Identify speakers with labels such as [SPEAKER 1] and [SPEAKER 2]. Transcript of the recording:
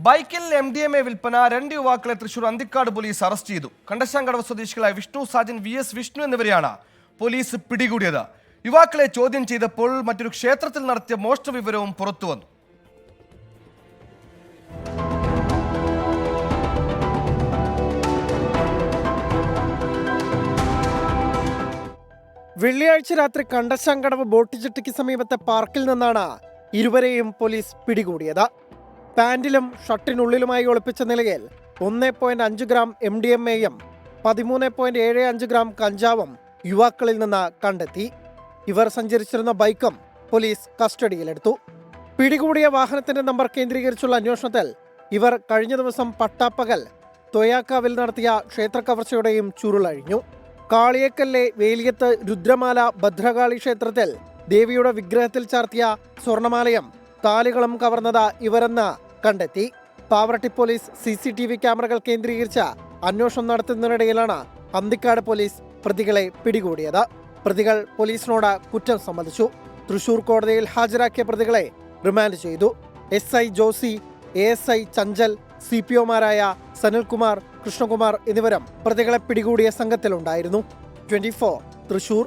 [SPEAKER 1] ബൈക്കിൽ MDMA വിൽപ്പന 2 യുവാക്കളെ തൃശൂർ അന്തിക്കാട് പോലീസ് അറസ്റ്റ് ചെയ്തു. കണ്ടശാങ്കടവ് സ്വദേശികളായ വിഷ്ണു, സാജൻ VS വിഷ്ണു എന്നിവരെയാണ് പോലീസ് പിടികൂടിയത്. യുവാക്കളെ ചോദ്യം ചെയ്തപ്പോൾ മറ്റൊരു ക്ഷേത്രത്തിൽ നടത്തിയ മോഷണ വിവരവും പുറത്തുവന്നു.
[SPEAKER 2] വെള്ളിയാഴ്ച രാത്രി കണ്ടശാങ്കടവ് ബോട്ട് ജെട്ടിക്ക് സമീപത്തെ പാർക്കിൽ നിന്നാണ് ഇരുവരെയും പോലീസ് പിടികൂടിയത്. പാന്റിലും ഷർട്ടിനുള്ളിലുമായി ഒളിപ്പിച്ച നിലയിൽ 1.5 ഗ്രാം MDMAയും 13.75 ഗ്രാം കഞ്ചാവും യുവാക്കളിൽ നിന്ന് കണ്ടെത്തി. ഇവർ സഞ്ചരിച്ചിരുന്ന ബൈക്കും പോലീസ് കസ്റ്റഡിയിലെടുത്തു. പിടികൂടിയ വാഹനത്തിന്റെ നമ്പർ കേന്ദ്രീകരിച്ചുള്ള അന്വേഷണത്തിൽ ഇവർ കഴിഞ്ഞ ദിവസം പട്ടാപ്പകൽ തൊയാക്കാവിൽ നടത്തിയ ക്ഷേത്ര കവർച്ചയുടെയും ചുരുളഴിഞ്ഞു. കാളിയേക്കല്ലെ വേലിയത്ത് രുദ്രമാല ഭദ്രകാളി ക്ഷേത്രത്തിൽ ദേവിയുടെ വിഗ്രഹത്തിൽ ചാർത്തിയ സ്വർണമാലയും താലികളും കവർന്നത് ഇവരെന്ന് കണ്ടെത്തി. പാവറട്ടി പോലീസ് CCTV ക്യാമറകൾ കേന്ദ്രീകരിച്ച അന്വേഷണം നടത്തുന്നതിനിടയിലാണ് അന്തിക്കാട് പോലീസ് പ്രതികളെ പിടികൂടിയത്. പ്രതികൾ പോലീസിനോട് കുറ്റം സമ്മതിച്ചു. തൃശൂർ കോടതിയിൽ ഹാജരാക്കിയ പ്രതികളെ റിമാൻഡ് ചെയ്തു. SI ജോസി, ASI ചഞ്ചൽ, CPOമാരായ സനിൽകുമാർ, കൃഷ്ണകുമാർ എന്നിവരും പ്രതികളെ പിടികൂടിയ സംഘത്തിലുണ്ടായിരുന്നു. 24 തൃശൂർ.